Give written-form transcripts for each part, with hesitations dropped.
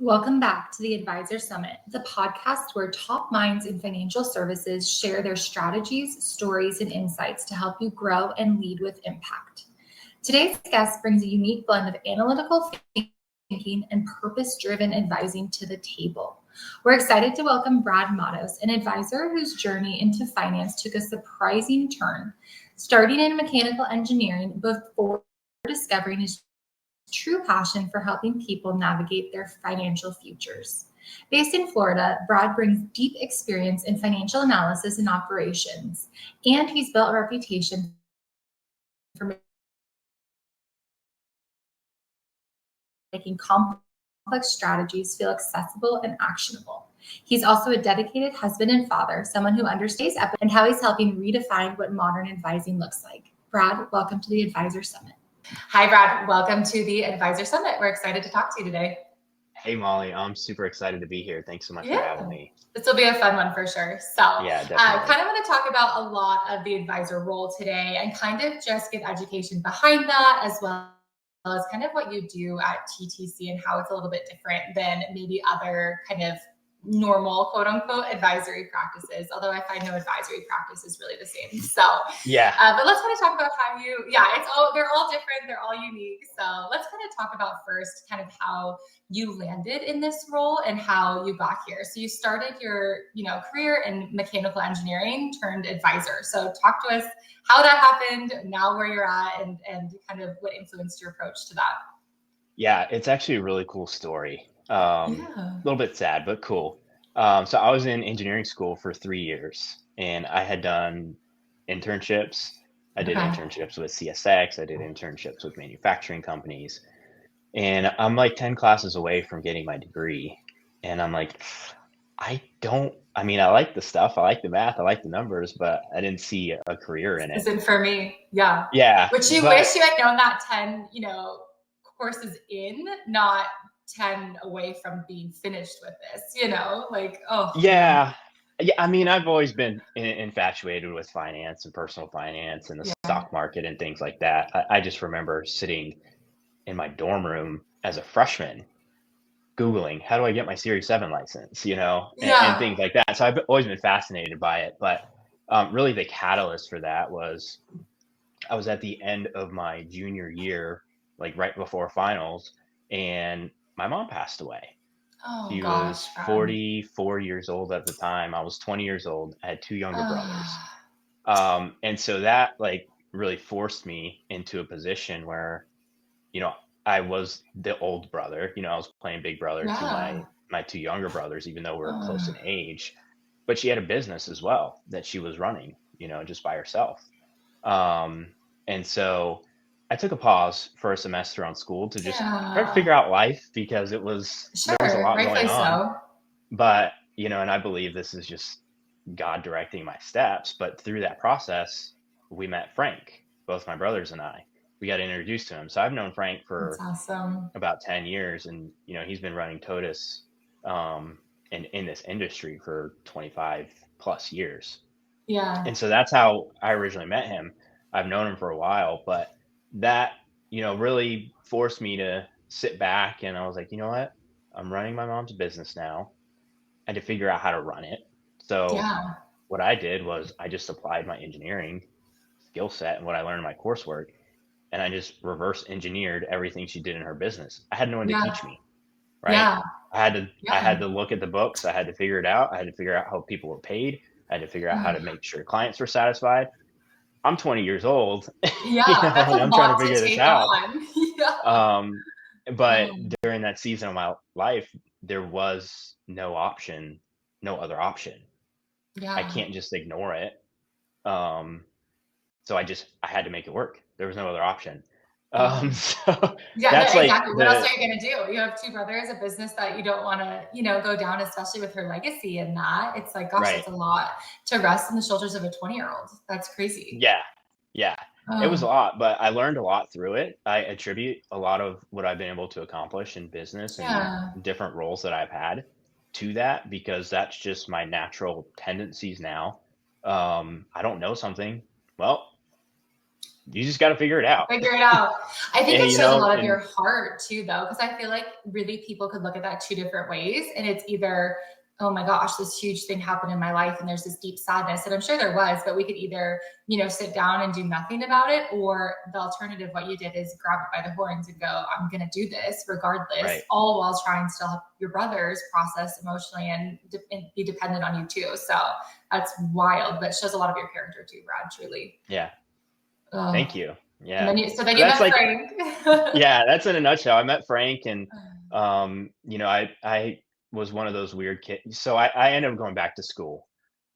Welcome back to the Advisor Summit, the podcast where top minds in financial services share their strategies, stories, and insights to help you grow and lead with impact. Today's guest brings a unique blend of analytical thinking and purpose-driven advising to the table. We're excited to welcome Brad Matos, an advisor whose journey into finance took a surprising turn, starting in mechanical engineering before discovering his true passion for helping people navigate their financial futures. Based in Florida, Brad brings deep experience in financial analysis and operations, and he's built a reputation for making complex strategies feel accessible and actionable. He's also a dedicated husband and father, someone who understands and how he's helping redefine what modern advising looks like. Brad, welcome to the Advisor Summit. Hi, Brad. Welcome to the Advisor Summit. We're excited to talk to you today. Hey, Molly. I'm super excited to be here. Thanks so much for having me. This will be a fun one for sure. So kind of want to talk about a lot of the advisor role today and kind of just get education behind that, as well as kind of what you do at TTC and how it's a little bit different than maybe other kind of normal quote unquote advisory practices, although I find no advisory practice is really the same. So but let's kind of talk about how they're all different, they're all unique. So let's kind of talk about first kind of how you landed in this role and how you got here. So you started your career in mechanical engineering turned advisor. So talk to us how that happened, now where you're at, and kind of what influenced your approach to that. Yeah, it's actually a really cool story. A little bit sad, but cool. So I was in engineering school for 3 years, and I had done internships. I did internships with CSX. I did internships with manufacturing companies, and I'm like 10 classes away from getting my degree. And I'm like, I like the stuff. I like the math. I like the numbers, but I didn't see a career in it. Isn't for me. Yeah. Yeah. Which you wish you had known that 10, courses in, not 10 away from being finished with this, Yeah. I've always been infatuated with finance and personal finance and the stock market and things like that. I just remember sitting in my dorm room as a freshman, Googling, how do I get my Series 7 license, and things like that. So I've always been fascinated by it. But really the catalyst for that was I was at the end of my junior year, like right before finals, and my mom passed away. She was 44 years old at the time. I was 20 years old. I had 2 younger brothers. And so that really forced me into a position where, I was the old brother, I was playing big brother to my 2 younger brothers, even though we were close in age, but she had a business as well that she was running, just by herself. And so I took a pause for a semester on school to just try to figure out life, because there was a lot going on. But, and I believe this is just God directing my steps. But through that process, we met Frank, both my brothers and I. We got introduced to him. So I've known Frank for about 10 years, and, he's been running TOTUS in this industry for 25 plus years. Yeah. And so that's how I originally met him. I've known him for a while, but that, really forced me to sit back, and I was like, you know what? I'm running my mom's business now. I had to figure out how to run it. So what I did was I just applied my engineering skill set and what I learned in my coursework, and I just reverse engineered everything she did in her business. I had no one to teach me, right? Yeah. I had to look at the books. I had to figure it out. I had to figure out how people were paid. I had to figure out how to make sure clients were satisfied. I'm 20 years old. That's I'm trying to figure this out. But during that season of my life, there was no other option. I can't just ignore it. So I had to make it work. There was no other option. Exactly. What else are you going to do? You have 2 brothers, a business that you don't want to, go down, especially with her legacy and that. It's like, gosh, it's a lot to rest on the shoulders of a 20-year-old. That's crazy. Yeah. It was a lot, but I learned a lot through it. I attribute a lot of what I've been able to accomplish in business and different roles that I've had to that, because that's just my natural tendencies now. I don't know something. Well, you just got to figure it out. Figure it out. I think And, it you shows a know, lot of and your heart too, though, because I feel like really people could look at that two different ways, and it's either, oh my gosh, this huge thing happened in my life, and there's this deep sadness, and I'm sure there was, but we could either, sit down and do nothing about it, or the alternative, what you did is grab it by the horns and go, I'm going to do this regardless, right. all while trying to still help your brothers process emotionally and be dependent on you too. So that's wild, but shows a lot of your character too, Brad, truly. Yeah. Thank you. Yeah. So then you met Frank. Yeah, that's in a nutshell. I met Frank, and I was one of those weird kids. So I ended up going back to school.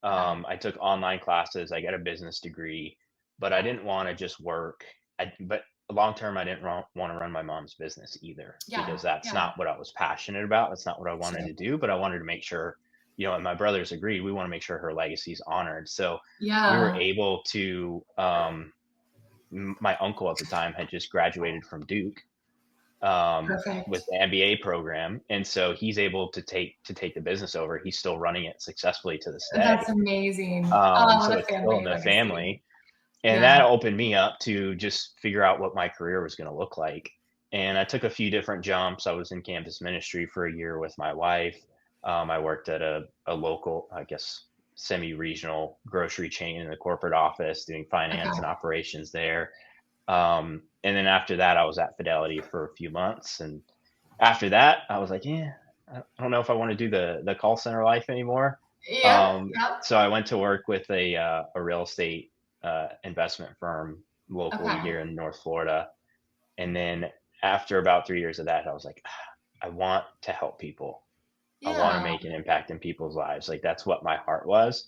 I took online classes. I got a business degree, but I didn't want to just work. But long term, I didn't want to run my mom's business either, because that's not what I was passionate about. That's not what I wanted to do. But I wanted to make sure, and my brothers agreed, we want to make sure her legacy is honored. So we were able to. My uncle at the time had just graduated from Duke with the MBA program, and so he's able to take the business over. He's still running it successfully to this day. That's amazing. So it's still in the family, and that opened me up to just figure out what my career was going to look like. And I took a few different jumps. I was in campus ministry for a year with my wife. I worked at a local, I guess, semi-regional grocery chain in the corporate office doing finance and operations there. And then after that, I was at Fidelity for a few months. And after that, I was like, I don't know if I want to do the call center life anymore. So I went to work with a real estate investment firm locally here in North Florida. And then after about 3 years of that, I was like, I want to help people. I want to make an impact in people's lives. Like, that's what my heart was.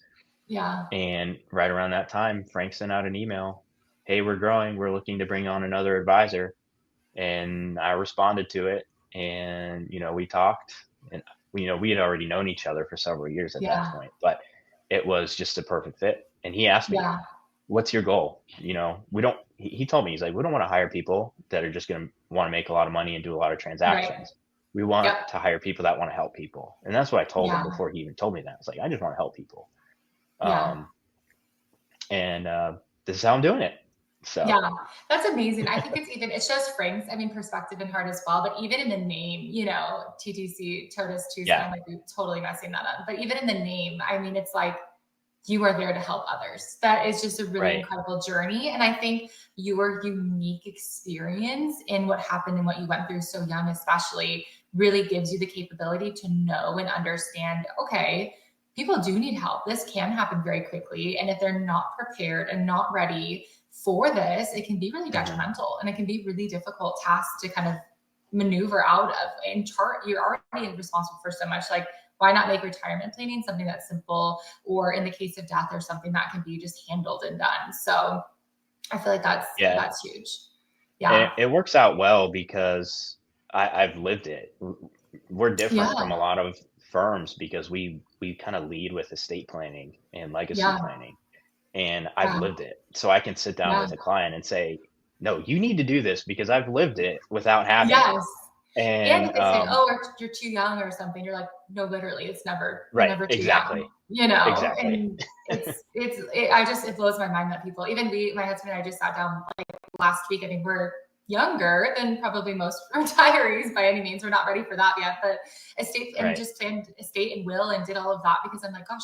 Yeah. And right around that time, Frank sent out an email. Hey, we're growing. We're looking to bring on another advisor. And I responded to it. And, we talked, and, we had already known each other for several years at that point, but it was just a perfect fit. And he asked me, what's your goal? He told me, he's like, we don't want to hire people that are just going to want to make a lot of money and do a lot of transactions. Right. We want to hire people that want to help people. And that's what I told him before he even told me that. It's like, I just want to help people. And this is how I'm doing it. So that's amazing. I think it shows Frank's, perspective and heart as well, but even in the name, TTC, Totus Tuesday, I might be totally messing that up, but even in the name, it's like, you are there to help others. That is just a really incredible journey. And I think your unique experience in what happened and what you went through so young, especially, really gives you the capability to know and understand, okay, people do need help. This can happen very quickly. And if they're not prepared and not ready for this, it can be really detrimental, and it can be really difficult task to kind of maneuver out of and chart. You're already responsible for so much. Like, why not make retirement planning something that's simple, or in the case of death, or something that can be just handled and done. So I feel like that's huge. Yeah. It works out well because I've lived it. We're different from a lot of firms because we kind of lead with estate planning and legacy planning, and I've lived it. So I can sit down with a client and say, no, you need to do this because I've lived it without having it. And if they say, oh, you're too young or something, you're like, no, literally, it's never, never too young. Exactly. And it blows my mind that people, even my husband and I just sat down like last week. I think we're younger than probably most retirees by any means. We're not ready for that yet, but estate and just planned estate and will and did all of that because I'm like, gosh,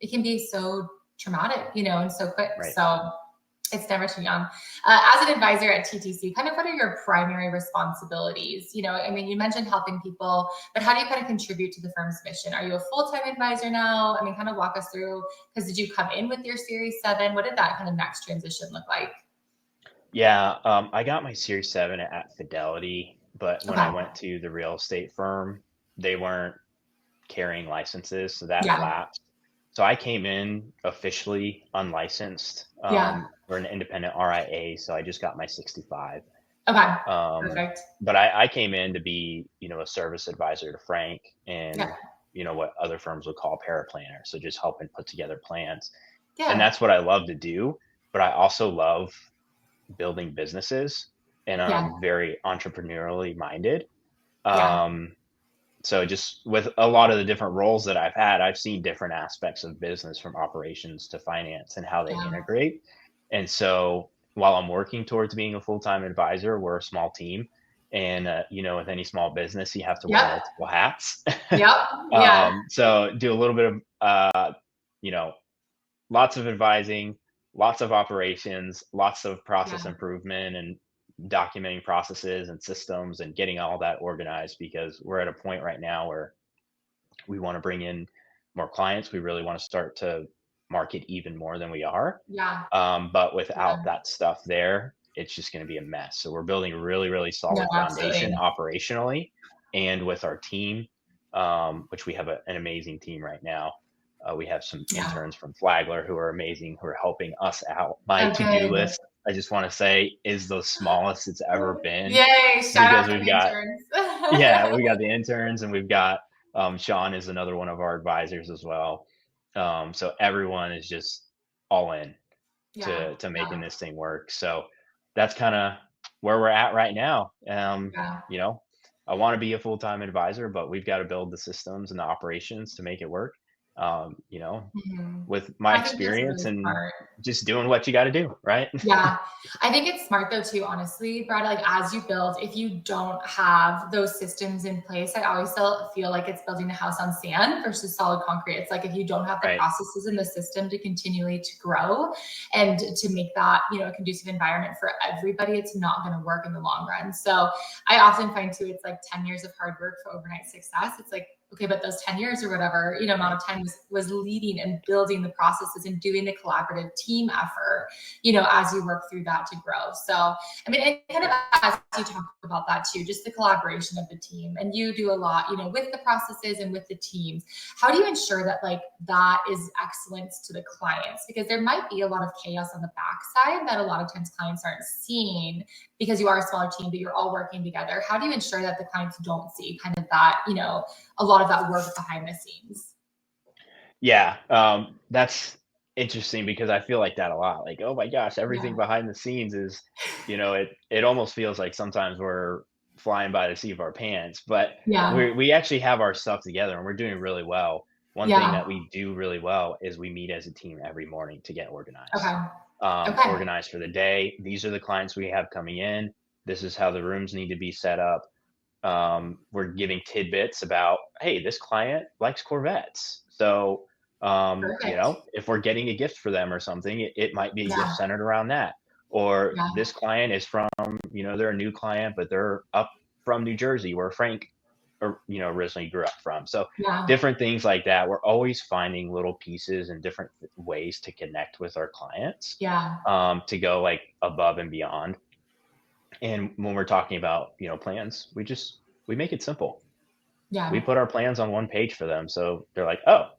it can be so traumatic, and so quick. So it's never too young. As an advisor at TTC, kind of what are your primary responsibilities? You mentioned helping people, but how do you kind of contribute to the firm's mission? Are you a full-time advisor now? Kind of walk us through, because did you come in with your Series 7? What did that kind of next transition look like? Yeah, I got my Series 7 at Fidelity, but when I went to the real estate firm, they weren't carrying licenses, so that lapsed. So I came in officially unlicensed. We're an independent RIA, so I just got my 65. Okay, perfect. But I came in to be, a service advisor to Frank and, what other firms would call paraplanner. So just helping put together plans. And that's what I love to do. But I also love building businesses, and I'm very entrepreneurially minded. So just with a lot of the different roles that I've had, I've seen different aspects of business, from operations to finance, and how they integrate. And so while I'm working towards being a full-time advisor, we're a small team. And, with any small business, you have to wear Yep. multiple hats. Yep. Yeah. So do a little bit of, lots of advising, lots of operations, lots of process Yeah. improvement and documenting processes and systems and getting all that organized, because we're at a point right now where we want to bring in more clients. We really want to start to market even more than we are. Yeah. But Yeah. without that stuff there, it's just going to be a mess. So we're building a really, really No, solid foundation absolutely. operationally and with our team, which we have an amazing team right now. We have some Yeah. interns from Flagler who are amazing, who are helping us out. My Oh, to-do good. list, I just want to say, is the smallest it's ever been, Yay. Shout because out to we've the got, interns. we got the interns, and we've got Sean is another one of our advisors as well. So everyone is just all in Yeah. to making Yeah. this thing work. So that's kind of where we're at right now. Yeah. I want to be a full-time advisor, but we've got to build the systems and the operations to make it work. Um, you know, Mhm. with my I think that's experience really and smart. just doing what you got to do, right? Yeah. I think it's smart though too, honestly, Brad, like as you build, if you don't have those systems in place, I always still feel like it's building a house on sand versus solid concrete. It's like if you don't have the Right. processes in the system to continually to grow and to make that, a conducive environment for everybody, it's not going to work in the long run. So I often find too, it's like 10 years of hard work for overnight success. It's like, okay, but those 10 years or whatever, amount of time was leading and building the processes and doing the collaborative team effort, as you work through that to grow. So, I mean, it kind of, as you talk about that too, just the collaboration of the team, and you do a lot, with the processes and with the teams. How do you ensure that like that is excellence to the clients? Because there might be a lot of chaos on the backside that a lot of times clients aren't seeing because you are a smaller team, but you're all working together. How do you ensure that the clients don't see kind of that, a lot of that work behind the scenes? Yeah. That's interesting, because I feel like that a lot. Like, oh my gosh, everything Yeah. behind the scenes is, it almost feels like sometimes we're flying by the seat of our pants, but Yeah. we actually have our stuff together and we're doing really well. One thing Yeah. that we do really well is we meet as a team every morning to get organized. Okay. Okay. Organized for the day. These are the clients we have coming in. This is how the rooms need to be set up. We're giving tidbits about, hey, this client likes Corvettes. So, Perfect. if we're getting a gift for them or something, it might be a gift Yeah. centered around that. Or Yeah. this client is from, they're a new client, but they're up from New Jersey, where Frank, originally grew up from. So Yeah. different things like that. We're always finding little pieces and different ways to connect with our clients, Yeah. to go like above and beyond. And when we're talking about, plans, we make it simple. We Yeah. put our plans on one page for them. So they're like, oh,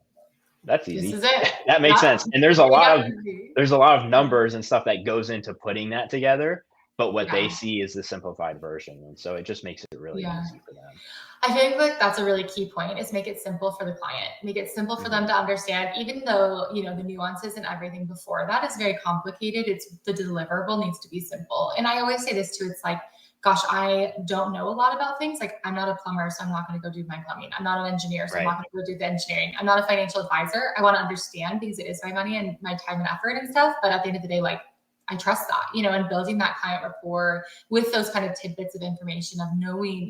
that's This easy. is it. That makes Yeah. sense. And there's a Make lot up of easy. numbers and stuff that goes into putting that together, but what they Yeah. see is the simplified version. And so it just makes it really Yeah. easy for them. I think like that's a really key point, is make it simple for the client, make it simple for them Mhm. to understand, even though, the nuances and everything before that is very complicated. It's the deliverable needs to be simple. And I always say this too. It's like, gosh, I don't know a lot about things. Like I'm not a plumber, so I'm not going to go do my plumbing. I'm not an engineer, so I'm Right. not going to go do the engineering. I'm not a financial advisor. I want to understand because it is my money and my time and effort and stuff. But at the end of the day, like I trust that, and building that client rapport with those kind of tidbits of information of knowing,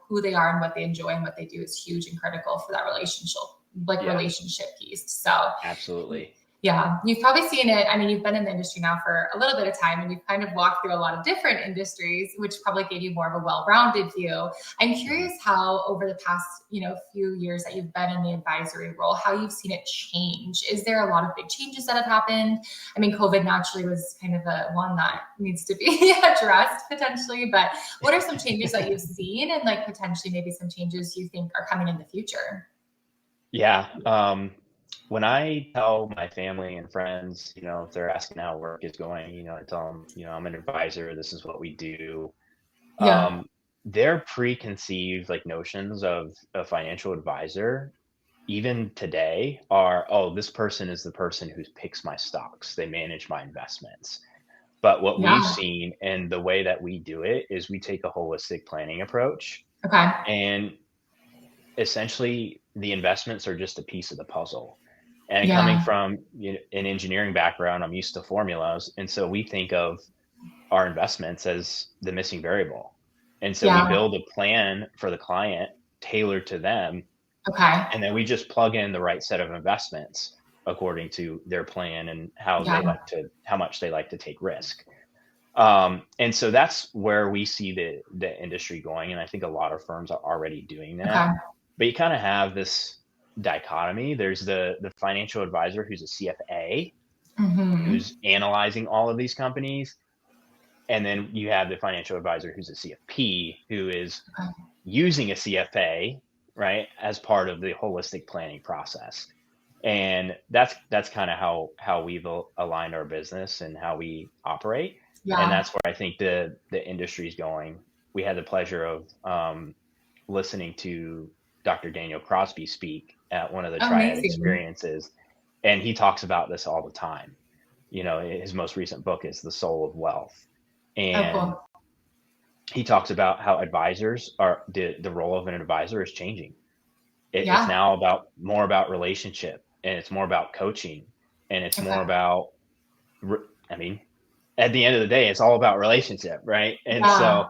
who they are and what they enjoy and what they do is huge and critical for that Yeah, relationship piece. So absolutely. yeah, you've probably seen it. I mean, you've been in the industry now for a little bit of time and you've kind of walked through a lot of different industries, which probably gave you more of a well-rounded view. I'm Mhm. curious how over the past, few years that you've been in the advisory role, how you've seen it change. Is there a lot of big changes that have happened? I mean, COVID naturally was kind of a one that needs to be addressed potentially, but what are some changes that you've seen and like potentially maybe some changes you think are coming in the future? Yeah. When I tell my family and friends, if they're asking how work is going, I tell them, I'm an advisor. This is what we do. Yeah. Um, their preconceived like notions of a financial advisor, even today, are, oh, this person is the person who picks my stocks. They manage my investments. But what we've Yeah. seen and the way that we do it is we take a holistic planning approach, Okay. and essentially the investments are just a piece of the puzzle. And coming Yeah. from an engineering background, I'm used to formulas. And so we think of our investments as the missing variable. And so Yeah. we build a plan for the client tailored to them. Okay. And then we just plug in the right set of investments according to their plan and how much they like to take risk. And so that's where we see the industry going. And I think a lot of firms are already doing that. Okay. But you kind of have this dichotomy. There's the financial advisor who's a CFA, who's analyzing all of these companies. And then you have the financial advisor who's a CFP, who is using a CFA, right, as part of the holistic planning process. And that's kind of how we've aligned our business and how we operate. Yeah. And that's where I think the industry is going. We had the pleasure of listening to Dr. Daniel Crosby speak at one of the Triad experiences. And he talks about this all the time. You know, his most recent book is The Soul of Wealth. And he talks about how advisors are, the role of an advisor is changing. It's now more about relationship, and it's more about coaching, and it's more about, I mean, at the end of the day, it's all about relationship, right? And so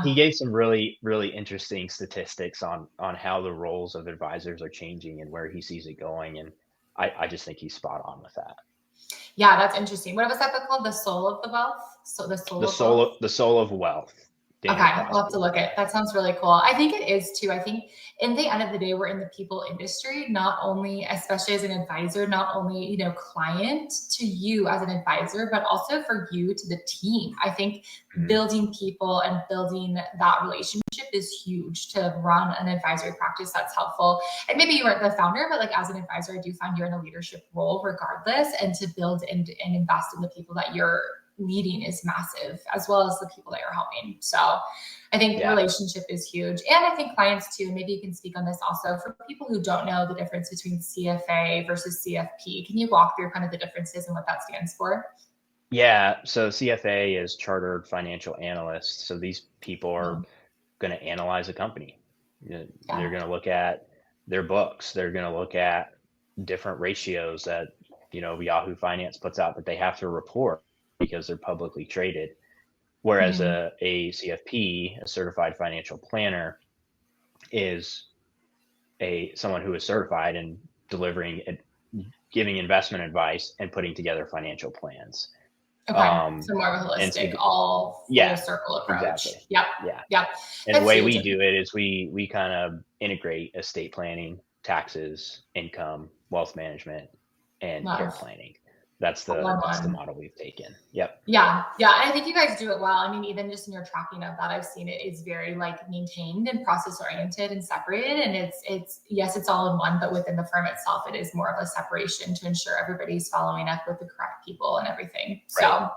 he gave some really, really interesting statistics on how the roles of advisors are changing and where he sees it going. And I just think he's spot on with that. Yeah, that's interesting. What was that book called? The Soul of the Wealth? So the Soul of Wealth. Okay, I'll have to look at it. That sounds really cool. I think it is too. I think in the end of the day, we're in the people industry, not only, especially as an advisor, not only, you know, client to you as an advisor, but also for you to the team. I think building people and building that relationship is huge to run an advisory practice. That's helpful. And maybe you weren't the founder, but like as an advisor, I do find you're in a leadership role regardless, and to build and invest in the people that you're leading is massive, as well as the people that you're helping. So I think relationship is huge. And I think clients too, maybe you can speak on this also for people who don't know the difference between CFA versus CFP. Can you walk through kind of the differences and what that stands for? Yeah. So CFA is Chartered Financial Analyst. So these people are going to analyze a company. They're going to look at their books. They're going to look at different ratios that, you know, Yahoo Finance puts out that they have to report because they're publicly traded. Whereas a CFP, a certified financial planner, is someone who is certified in delivering, giving investment advice and putting together financial plans. Okay. So more of a holistic, all full circle approach. Exactly. Yep. And the way we do it is we kind of integrate estate planning, taxes, income, wealth management, and care planning. That's the model we've taken. Yep. Yeah. I think you guys do it well. I mean, even just in your tracking of that, I've seen it is very like maintained and process oriented and separated. And it's all in one, but within the firm itself, it is more of a separation to ensure everybody's following up with the correct people and everything. So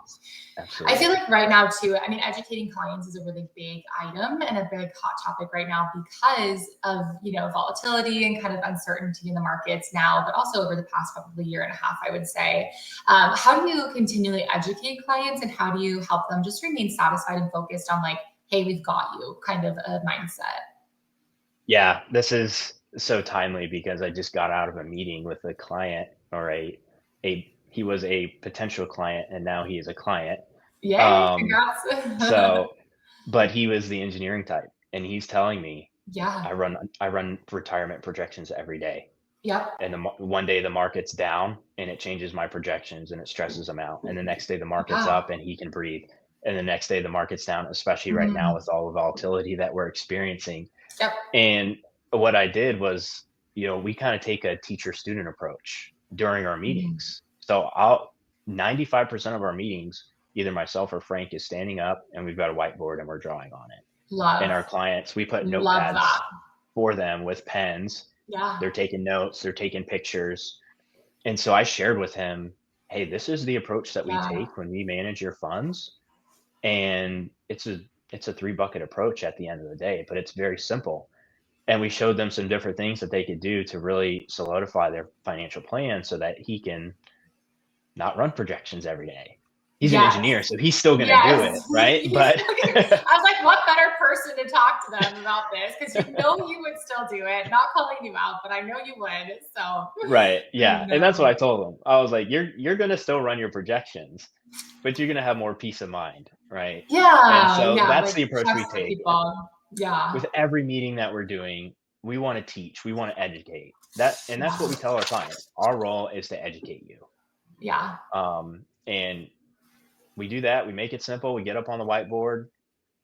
absolutely. I feel like right now too, I mean, educating clients is a really big item and a big hot topic right now because of, you know, volatility and kind of uncertainty in the markets now, but also over the past probably year and a half, I would say. How do you continually educate clients, and how do you help them just remain satisfied and focused on like, hey, we've got you kind of a mindset? Yeah, this is so timely because I just got out of a meeting with a client, or he was a potential client and now he is a client. Yeah, congrats. But he was the engineering type, and he's telling me, I run retirement projections every day. Yep. And one day the market's down and it changes my projections and it stresses him out. And the next day the market's up and he can breathe. And the next day the market's down, especially right now with all the volatility that we're experiencing. Yep. And what I did was, you know, we kind of take a teacher-student approach during our meetings. So 95% of our meetings, either myself or Frank is standing up and we've got a whiteboard and we're drawing on it. And our clients, we put notepads for them with pens. Yeah. They're taking notes, they're taking pictures. And so I shared with him, hey, this is the approach that we take when we manage your funds. And it's a 3-bucket approach at the end of the day, but it's very simple. And we showed them some different things that they could do to really solidify their financial plan so that he can not run projections every day. He's an engineer, so he's still going to do it, right? But I was like, what better person to talk to them about this, because you would still do it. Not calling you out, but I know you would. So Right. Yeah. And that's what I told them. I was like, you're going to still run your projections, but you're going to have more peace of mind. Right. Yeah. And so that's like, the approach we take. Yeah. With every meeting that we're doing, we want to teach, we want to educate. That's what we tell our clients. Our role is to educate you. Yeah. And we do that. We make it simple. We get up on the whiteboard,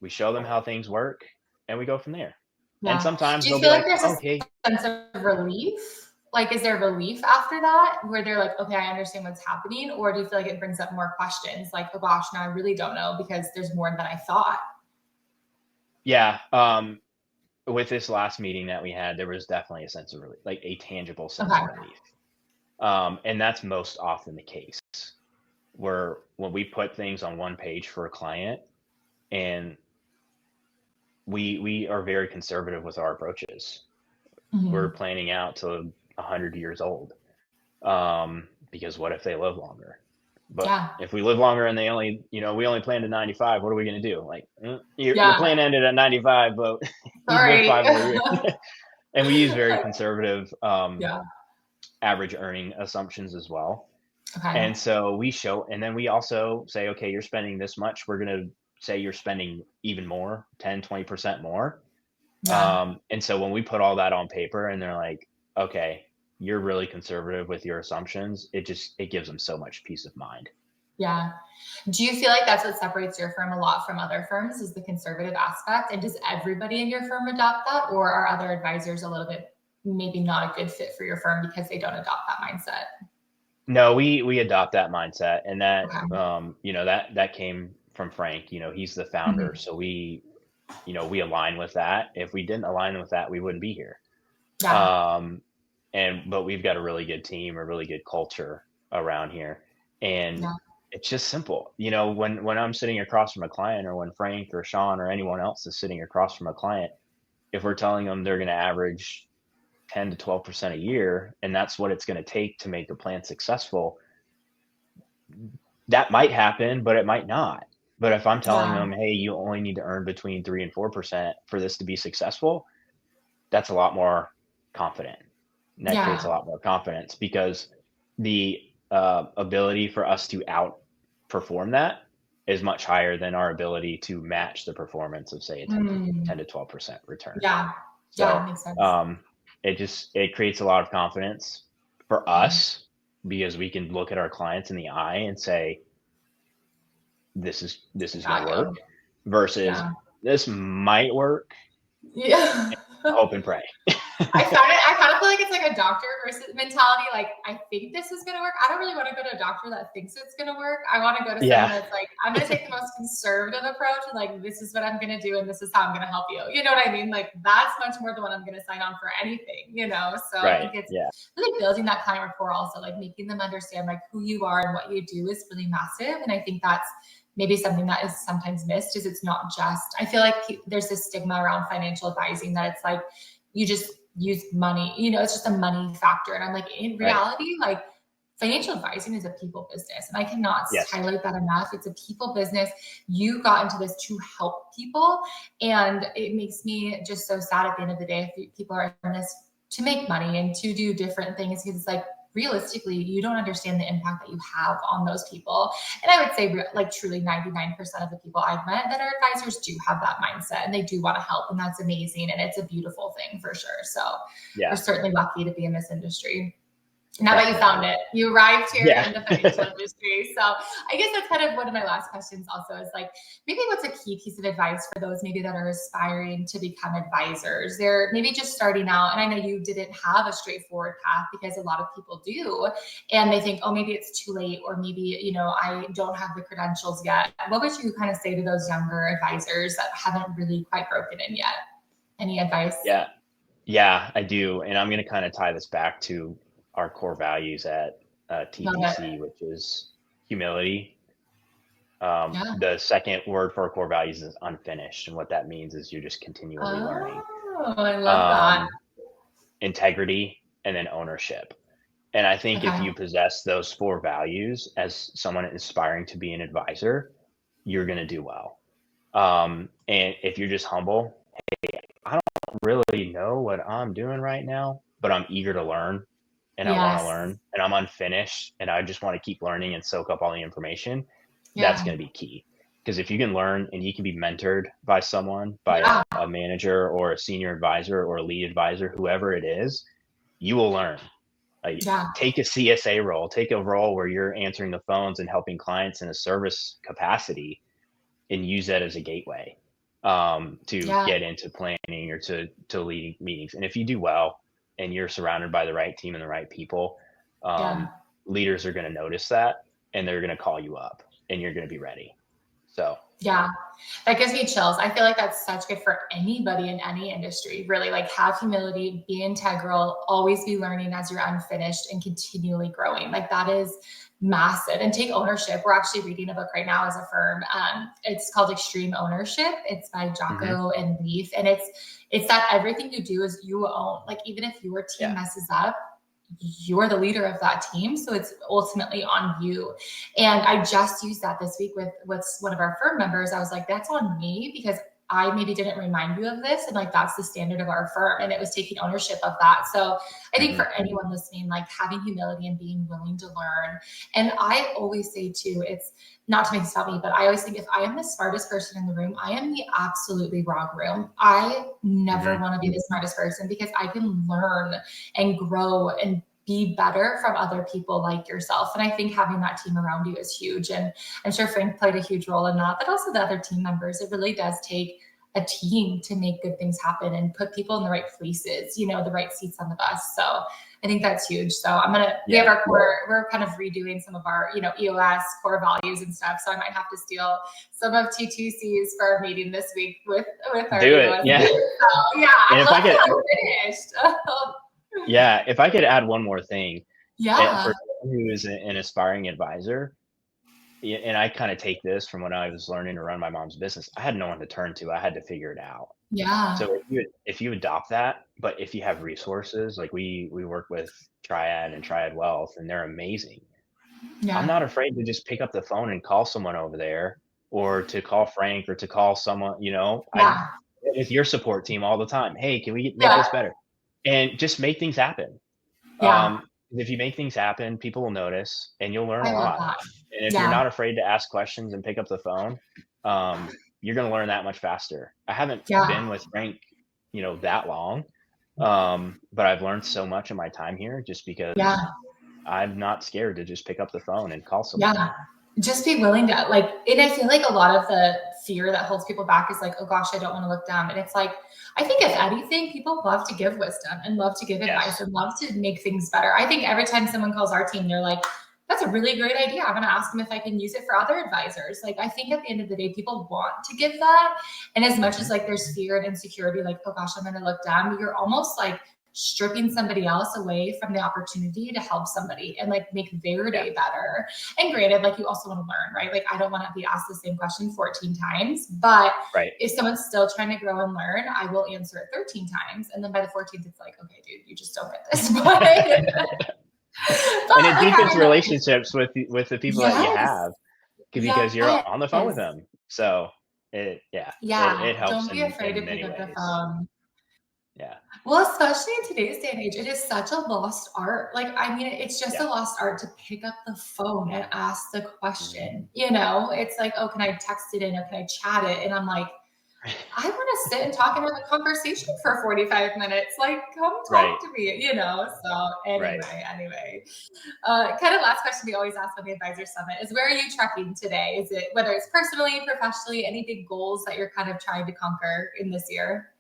we show them how things work, and we go from there. Yeah. And sometimes they'll be like, okay. Sense of relief? Like, is there relief after that where they're like, okay, I understand what's happening? Or do you feel like it brings up more questions? Like, oh gosh, now I really don't know because there's more than I thought. Yeah. With this last meeting that we had, there was definitely a sense of relief, like a tangible sense of relief. And that's most often the case, where when we put things on one page for a client, and we are very conservative with our approaches. Mm-hmm. We're planning out to 100 years old, because what if they live longer? But if we live longer and they only, we only plan to 95, what are we going to do? Like, your plan ended at 95, but you lived 5 more years. And we use very conservative average earning assumptions as well. Okay. And so we show, and then we also say, okay, you're spending this much. We're going to say you're spending even more, 10, 20% more. Yeah. And so when we put all that on paper and they're like, okay, you're really conservative with your assumptions, it gives them so much peace of mind. Yeah. Do you feel like that's what separates your firm a lot from other firms, is the conservative aspect? And does everybody in your firm adopt that, or are other advisors a little bit maybe not a good fit for your firm because they don't adopt that mindset? No, we adopt that mindset, and that, that came from Frank. He's the founder. Mm-hmm. So we align with that. If we didn't align with that, we wouldn't be here. Yeah. But we've got a really good team, a really good culture around here. And it's just simple. When I'm sitting across from a client, or when Frank or Sean or anyone else is sitting across from a client, if we're telling them they're going to average 10 to 12% a year, and that's what it's going to take to make the plan successful, that might happen, but it might not. But if I'm telling them, hey, you only need to earn between 3 and 4% for this to be successful, that's a lot more confident. And that creates a lot more confidence, because the ability for us to outperform that is much higher than our ability to match the performance of, say, a 10 to 12% return. Yeah. So, that makes sense. It creates a lot of confidence for us, because we can look at our clients in the eye and say, this is going to work, versus this might work. Yeah. Hope and pray. I kind of feel like it's like a doctor versus mentality. Like, I think this is going to work. I don't really want to go to a doctor that thinks it's going to work. I want to go to someone that's like, I'm going to take the most conservative approach, and like, this is what I'm going to do, and this is how I'm going to help you. You know what I mean? Like, that's much more than what I'm going to sign on for anything, So I think it's really building that client rapport, also like making them understand like who you are and what you do is really massive. And I think that's maybe something that is sometimes missed, is it's not just, I feel like there's this stigma around financial advising that it's like, you just use money, it's just a money factor. And I'm like, in reality, like, financial advising is a people business. And I cannot highlight that enough. It's a people business. You got into this to help people. And it makes me just so sad at the end of the day if people are in this to make money and to do different things, because it's like, realistically, you don't understand the impact that you have on those people. And I would say like truly 99% of the people I've met that are advisors do have that mindset, and they do want to help. And that's amazing. And it's a beautiful thing for sure. So we're certainly lucky to be in this industry. Now that you found it, you arrived here in the financial industry. So I guess that's kind of one of my last questions also, is like, maybe what's a key piece of advice for those maybe that are aspiring to become advisors? They're maybe just starting out. And I know you didn't have a straightforward path, because a lot of people do. And they think, oh, maybe it's too late, or maybe, I don't have the credentials yet. What would you kind of say to those younger advisors that haven't really quite broken in yet? Any advice? Yeah, I do. And I'm going to kind of tie this back to our core values at TPC, which is humility. The second word for our core values is unfinished. And what that means is you're just continually learning. Oh, I love that. Integrity, and then ownership. And I think if you possess those 4 values as someone aspiring to be an advisor, you're going to do well. And if you're just humble, I don't really know what I'm doing right now, but I'm eager to learn and I want to Yes. learn and I'm unfinished and I just want to keep learning and soak up all the information. That's Yeah. going to be key. Because if you can learn and you can be mentored by someone, by Yeah. a manager or a senior advisor or a lead advisor, whoever it is, you will learn. Like, Yeah. take a CSA role, take a role where you're answering the phones and helping clients in a service capacity and use that as a gateway to Yeah. get into planning or to leading meetings. And if you do well and you're surrounded by the right team and the right people, Yeah. leaders are going to notice that and they're going to call you up and you're going to be ready. So Yeah, that gives me chills. I feel like that's such good for anybody in any industry, really. Like, have humility, be integral, always be learning as you're unfinished and continually growing. Like, that is massive. And take ownership. We're actually reading a book right now as a firm. It's called Extreme Ownership. It's by Jocko and Leaf. And it's that everything you do is you own. Like, even if your team messes up, you're the leader of that team. So it's ultimately on you. And I just used that this week with one of our firm members. I was like, that's on me because I maybe didn't remind you of this. And like, that's the standard of our firm. And it was taking ownership of that. So I think for anyone listening, like having humility and being willing to learn. And I always say too, it's not to make this about me, but I always think if I am the smartest person in the room, I am the absolutely wrong room. I never want to be the smartest person because I can learn and grow and be better from other people like yourself. And I think having that team around you is huge. And I'm sure Frank played a huge role in that, but also the other team members. It really does take a team to make good things happen and put people in the right places, you know, the right seats on the bus. So I think that's huge. So we have our core, we're kind of redoing some of our, you know, EOS core values and stuff. So I might have to steal some of T2C's for our meeting this week with our do EOS. it. Yeah. So, yeah. And if I could, finished. yeah, if I could add one more thing, Yeah. for someone who is an aspiring advisor, and I kind of take this from when I was learning to run my mom's business, I had no one to turn to. I had to figure it out. Yeah. So if you adopt that, but if you have resources, like we work with Triad and Triad Wealth, and they're amazing. Yeah. I'm not afraid to just pick up the phone and call someone over there, or to call Frank, or to call someone. You know, I with your support team all the time. Hey, can we make this better? And just make things happen. Yeah. If you make things happen, people will notice, and you'll learn I a love lot. that. And if you're not afraid to ask questions and pick up the phone, you're going to learn that much faster. I haven't been with Frank, you know, that long, but I've learned so much in my time here just because I'm not scared to just pick up the phone and call someone. Yeah. Just be willing to, like, and I feel like a lot of the fear that holds people back is like, oh gosh, I don't want to look dumb. And it's like, I think if anything, people love to give wisdom and love to give advice and love to make things better. I think every time someone calls our team, they're like, that's a really great idea. I'm going to ask them if I can use it for other advisors. Like, I think at the end of the day, people want to give that. And as much as like there's fear and insecurity, like, oh gosh, I'm going to look dumb, you're almost like stripping somebody else away from the opportunity to help somebody and like make their day better. And granted, like, you also want to learn, right? Like, I don't want to be asked the same question 14 times, but if someone's still trying to grow and learn, I will answer it 13 times. And then by the 14th, it's like, okay, dude, you just don't get this. And it deepens relationships with the people that you have because you're on the phone with them. So it helps. Don't be afraid to pick up the phone. Yeah. Well, especially in today's day and age, it is such a lost art. Like, I mean, it's just a lost art to pick up the phone and ask the question. You know, it's like, oh, can I text it in or can I chat it? And I'm like, I want to sit and talk and have a conversation for 45 minutes. Like, come talk to me, you know? So anyway, kind of last question we always ask on the Advisor Summit is, where are you trekking today? Is it, whether it's personally, professionally, any big goals that you're kind of trying to conquer in this year?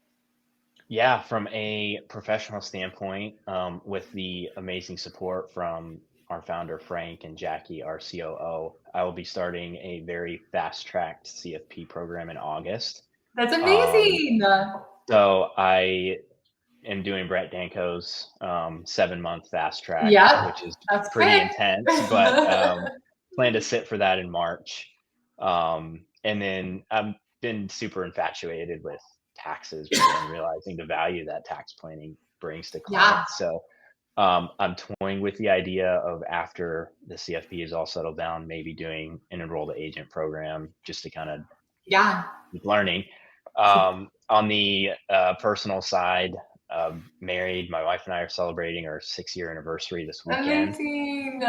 Yeah, from a professional standpoint, with the amazing support from our founder, Frank, and Jackie, our COO, I will be starting a very fast-tracked CFP program in August. That's amazing. So I am doing Brett Danko's 7-month fast track, which is pretty intense, but plan to sit for that in March. And then I've been super infatuated with taxes and realizing the value that tax planning brings to clients. So I'm toying with the idea of, after the CFP is all settled down, maybe doing an enroll to agent program just to kind of keep learning. On the personal side, married. My wife and I are celebrating our 6-year anniversary this weekend. Amazing.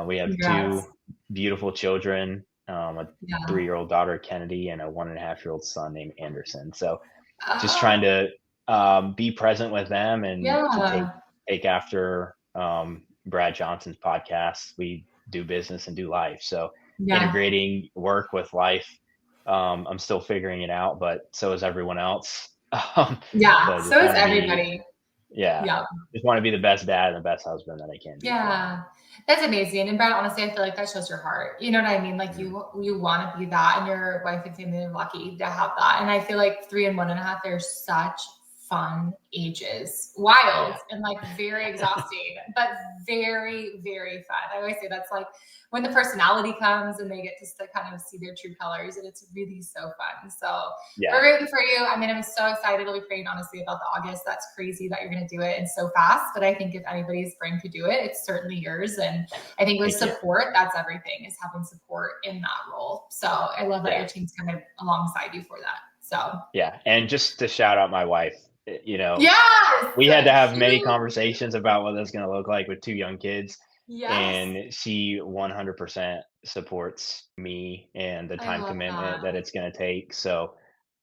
We have Congrats. 2 beautiful children, a Yeah. 3-year-old daughter, Kennedy, and a 1.5-year-old son named Anderson. So just Ah, trying to be present with them and to yeah. take after Brad Johnson's podcast. We do business and do life. So Yeah. integrating work with life. I'm still figuring it out, but so is everyone else. Yeah. So just So is want to be, everybody. yeah, Yeah. just want to be the best dad and the best husband that I can be for them. Yeah. That's amazing. And Brad, honestly, I feel like that shows your heart. You know what I mean? Like Mhm. you want to be that, and your wife and family are lucky to have that. And I feel like 3 and 1.5, they're such fun ages. Oh Wild yeah. and like very exhausting, but very, very fun. I always say that's like when the personality comes and they get to kind of see their true colors, and it's really so fun. So Yeah. we're rooting for you. I mean, I'm so excited. I'll be praying honestly about the August. That's crazy that you're going to do it and so fast. But I think if anybody's brain could do it, it's certainly yours. And I think with Thank you. support, that's everything, is having support in that role. So I love that Yeah. your team's kind of alongside you for that. So Yeah. And just to shout out my wife, yes, we had to have many huge. conversations about what that's going to look like with 2 young kids. Yes, And she 100% supports me and the I time love commitment that. that it's going to take. So,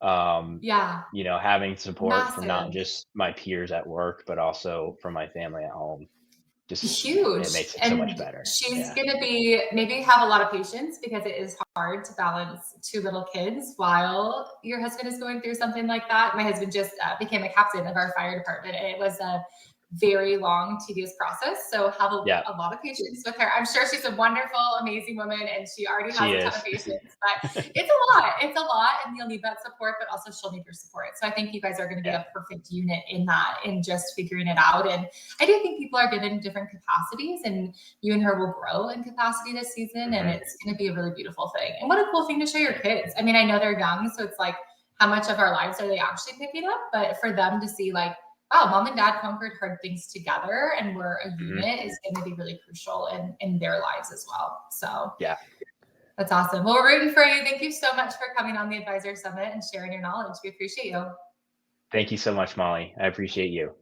Yeah, having support from not massive. just my peers at work, but also from my family at home, just it Huge. makes it so much And better. she's Yeah. going to be maybe have a lot of patience, because it is hard to balance 2 little kids while your husband is going through something like that. My husband just became a captain of our fire department, and it was a very long, tedious process. So have Yeah. a lot of patience with her. I'm sure she's a wonderful, amazing woman, and she already has She a ton is. of patience, but it's a lot. It's a lot, and you'll need that support, but also she'll need your support. So I think you guys are going to be Yeah. a perfect unit in that, in just figuring it out. And I do think people are good in different capacities, and you and her will grow in capacity this season, and it's going to be a really beautiful thing. And what a cool thing to show your kids. I mean, I know they're young, so it's like, how much of our lives are they actually picking up? But for them to see, like, wow, mom and dad conquered hard things together and we're a unit, is going to be really crucial in their lives as well. So Yeah. that's awesome. Well, we're rooting for you. Thank you so much for coming on the Advisor Summit and sharing your knowledge. We appreciate you. Thank you so much, Molly. I appreciate you.